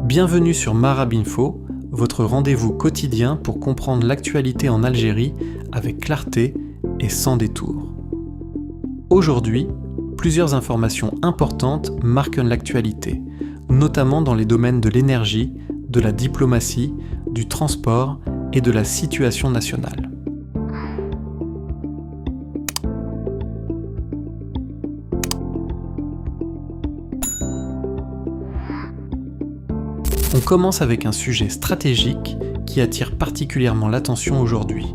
Bienvenue sur Marabinfo, votre rendez-vous quotidien pour comprendre l'actualité en Algérie avec clarté et sans détour. Aujourd'hui, plusieurs informations importantes marquent l'actualité, notamment dans les domaines de l'énergie, de la diplomatie, du transport et de la situation nationale. On commence avec un sujet stratégique qui attire particulièrement l'attention aujourd'hui.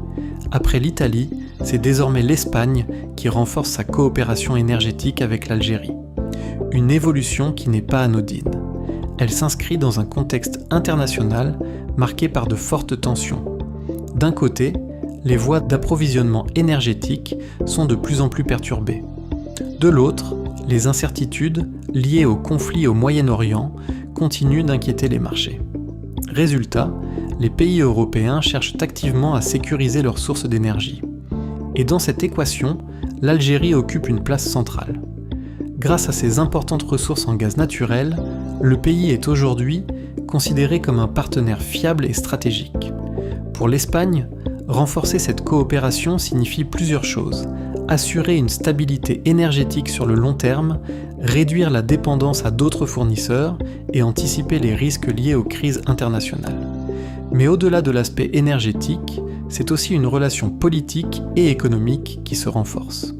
Après l'Italie, c'est désormais l'Espagne qui renforce sa coopération énergétique avec l'Algérie. Une évolution qui n'est pas anodine. Elle s'inscrit dans un contexte international marqué par de fortes tensions. D'un côté, les voies d'approvisionnement énergétique sont de plus en plus perturbées. De l'autre, les incertitudes liées au conflit au Moyen-Orient continuent d'inquiéter les marchés. Résultat, les pays européens cherchent activement à sécuriser leurs sources d'énergie. Et dans cette équation, l'Algérie occupe une place centrale. Grâce à ses importantes ressources en gaz naturel, le pays est aujourd'hui considéré comme un partenaire fiable et stratégique. Pour l'Espagne, renforcer cette coopération signifie plusieurs choses. Assurer une stabilité énergétique sur le long terme, réduire la dépendance à d'autres fournisseurs et anticiper les risques liés aux crises internationales. Mais au-delà de l'aspect énergétique, c'est aussi une relation politique et économique qui se renforce.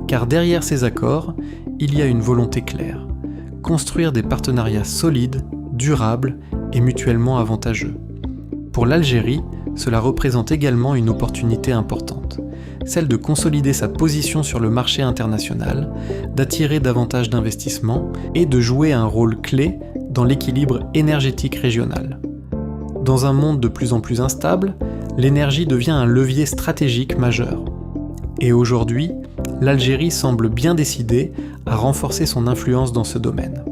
Car derrière ces accords, il y a une volonté claire. Construire des partenariats solides, durables et mutuellement avantageux. Pour l'Algérie, cela représente également une opportunité importante. Celle de consolider sa position sur le marché international, d'attirer davantage d'investissements et de jouer un rôle clé dans l'équilibre énergétique régional. Dans un monde de plus en plus instable, l'énergie devient un levier stratégique majeur. Et aujourd'hui, l'Algérie semble bien décidée à renforcer son influence dans ce domaine.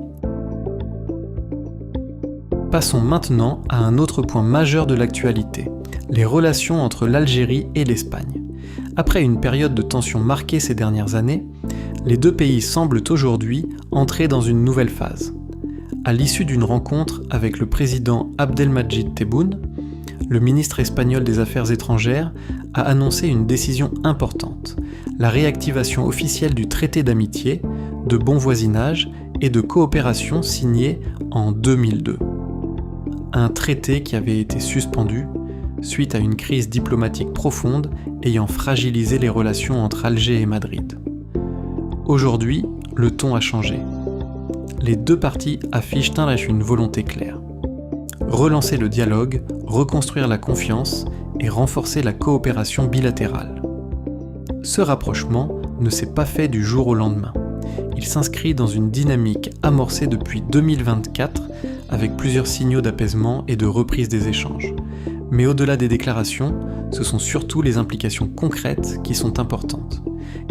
Passons maintenant à un autre point majeur de l'actualité, les relations entre l'Algérie et l'Espagne. Après une période de tension marquée ces dernières années, les deux pays semblent aujourd'hui entrer dans une nouvelle phase. À l'issue d'une rencontre avec le président Abdelmadjid Tebboune, le ministre espagnol des Affaires étrangères a annoncé une décision importante, la réactivation officielle du traité d'amitié, de bon voisinage et de coopération signé en 2002. Un traité qui avait été suspendu suite à une crise diplomatique profonde ayant fragilisé les relations entre Alger et Madrid. Aujourd'hui, le ton a changé. Les deux parties affichent une volonté claire. Relancer le dialogue, reconstruire la confiance et renforcer la coopération bilatérale. Ce rapprochement ne s'est pas fait du jour au lendemain. Il s'inscrit dans une dynamique amorcée depuis 2024 avec plusieurs signaux d'apaisement et de reprise des échanges. Mais au-delà des déclarations, ce sont surtout les implications concrètes qui sont importantes.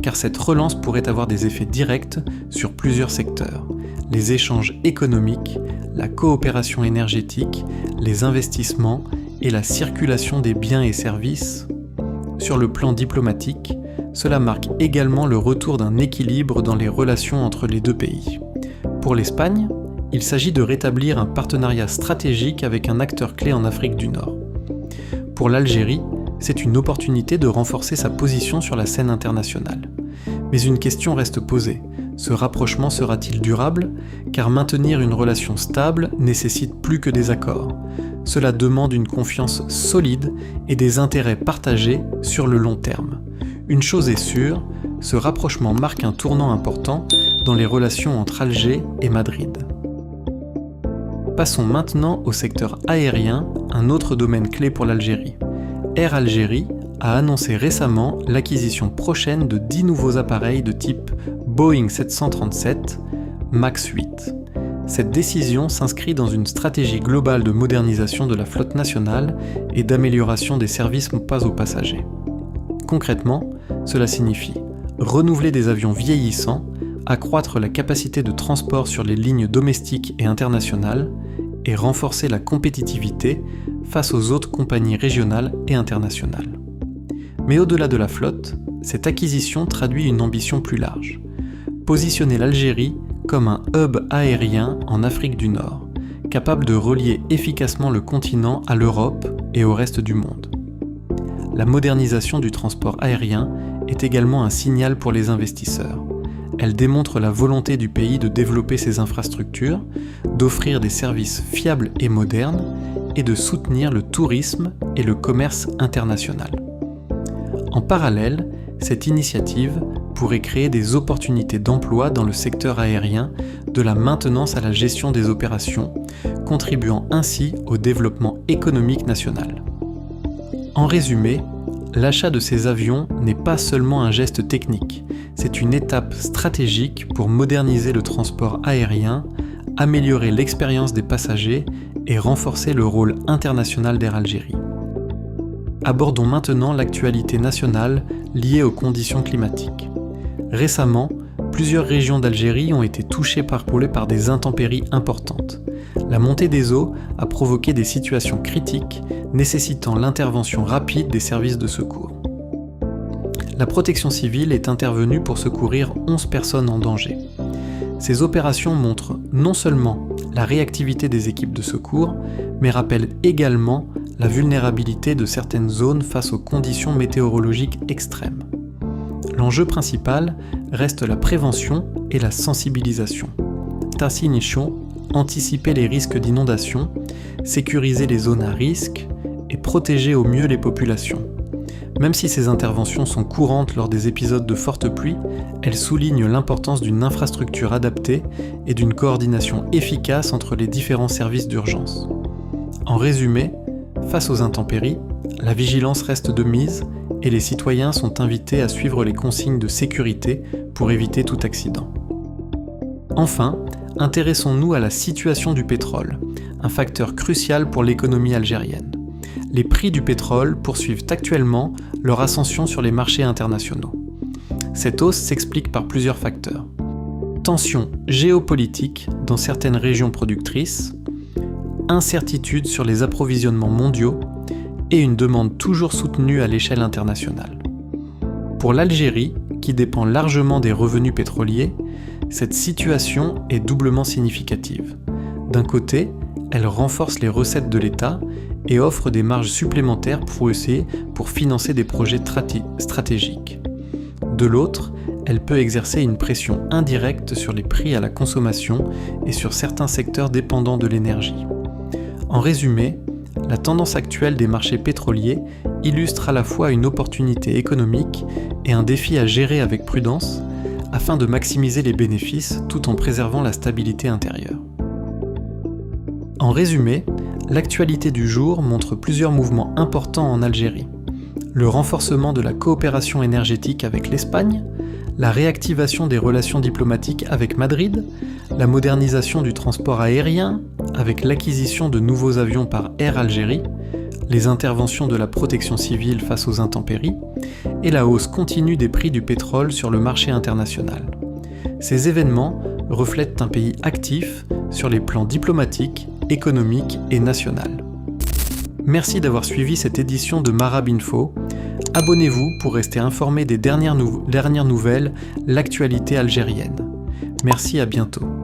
Car cette relance pourrait avoir des effets directs sur plusieurs secteurs. Les échanges économiques, la coopération énergétique, les investissements et la circulation des biens et services. Sur le plan diplomatique, cela marque également le retour d'un équilibre dans les relations entre les deux pays. Pour l'Espagne, il s'agit de rétablir un partenariat stratégique avec un acteur clé en Afrique du Nord. Pour l'Algérie, c'est une opportunité de renforcer sa position sur la scène internationale. Mais une question reste posée. Ce rapprochement sera-t-il durable? Car maintenir une relation stable nécessite plus que des accords. Cela demande une confiance solide et des intérêts partagés sur le long terme. Une chose est sûre, ce rapprochement marque un tournant important dans les relations entre Alger et Madrid. Passons maintenant au secteur aérien, un autre domaine clé pour l'Algérie. Air Algérie a annoncé récemment l'acquisition prochaine de 10 nouveaux appareils de type Boeing 737 MAX 8. Cette décision s'inscrit dans une stratégie globale de modernisation de la flotte nationale et d'amélioration des services aux passagers. Concrètement, cela signifie renouveler des avions vieillissants, accroître la capacité de transport sur les lignes domestiques et internationales et renforcer la compétitivité face aux autres compagnies régionales et internationales. Mais au-delà de la flotte, cette acquisition traduit une ambition plus large. Positionner l'Algérie comme un hub aérien en Afrique du Nord, capable de relier efficacement le continent à l'Europe et au reste du monde. La modernisation du transport aérien est également un signal pour les investisseurs. Elle démontre la volonté du pays de développer ses infrastructures, d'offrir des services fiables et modernes, et de soutenir le tourisme et le commerce international. En parallèle, cette initiative pourrait créer des opportunités d'emploi dans le secteur aérien, de la maintenance à la gestion des opérations, contribuant ainsi au développement économique national. En résumé, l'achat de ces avions n'est pas seulement un geste technique, c'est une étape stratégique pour moderniser le transport aérien, améliorer l'expérience des passagers et renforcer le rôle international d'Air Algérie. Abordons maintenant l'actualité nationale liée aux conditions climatiques. Récemment, plusieurs régions d'Algérie ont été touchées par des intempéries importantes. La montée des eaux a provoqué des situations critiques nécessitant l'intervention rapide des services de secours. La protection civile est intervenue pour secourir 11 personnes en danger. Ces opérations montrent non seulement la réactivité des équipes de secours, mais rappellent également la vulnérabilité de certaines zones face aux conditions météorologiques extrêmes. L'enjeu principal reste la prévention et la sensibilisation. Tassignichon, anticiper les risques d'inondation, sécuriser les zones à risque et protéger au mieux les populations. Même si ces interventions sont courantes lors des épisodes de forte pluie, elles soulignent l'importance d'une infrastructure adaptée et d'une coordination efficace entre les différents services d'urgence. En résumé, face aux intempéries, la vigilance reste de mise et les citoyens sont invités à suivre les consignes de sécurité pour éviter tout accident. Enfin, intéressons-nous à la situation du pétrole, un facteur crucial pour l'économie algérienne. Les prix du pétrole poursuivent actuellement leur ascension sur les marchés internationaux. Cette hausse s'explique par plusieurs facteurs. Tensions géopolitiques dans certaines régions productrices, incertitudes sur les approvisionnements mondiaux et une demande toujours soutenue à l'échelle internationale. Pour l'Algérie, qui dépend largement des revenus pétroliers, cette situation est doublement significative. D'un côté, elle renforce les recettes de l'État et offre des marges supplémentaires pour financer des projets stratégiques. De l'autre, elle peut exercer une pression indirecte sur les prix à la consommation et sur certains secteurs dépendants de l'énergie. En résumé, la tendance actuelle des marchés pétroliers illustre à la fois une opportunité économique et un défi à gérer avec prudence afin de maximiser les bénéfices tout en préservant la stabilité intérieure. En résumé, l'actualité du jour montre plusieurs mouvements importants en Algérie. Le renforcement de la coopération énergétique avec l'Espagne, la réactivation des relations diplomatiques avec Madrid, la modernisation du transport aérien avec l'acquisition de nouveaux avions par Air Algérie, les interventions de la protection civile face aux intempéries et la hausse continue des prix du pétrole sur le marché international. Ces événements reflètent un pays actif sur les plans diplomatiques, économiques et national. Merci d'avoir suivi cette édition de Marabinfo. Abonnez-vous pour rester informé des dernières nouvelles, l'actualité algérienne. Merci, à bientôt.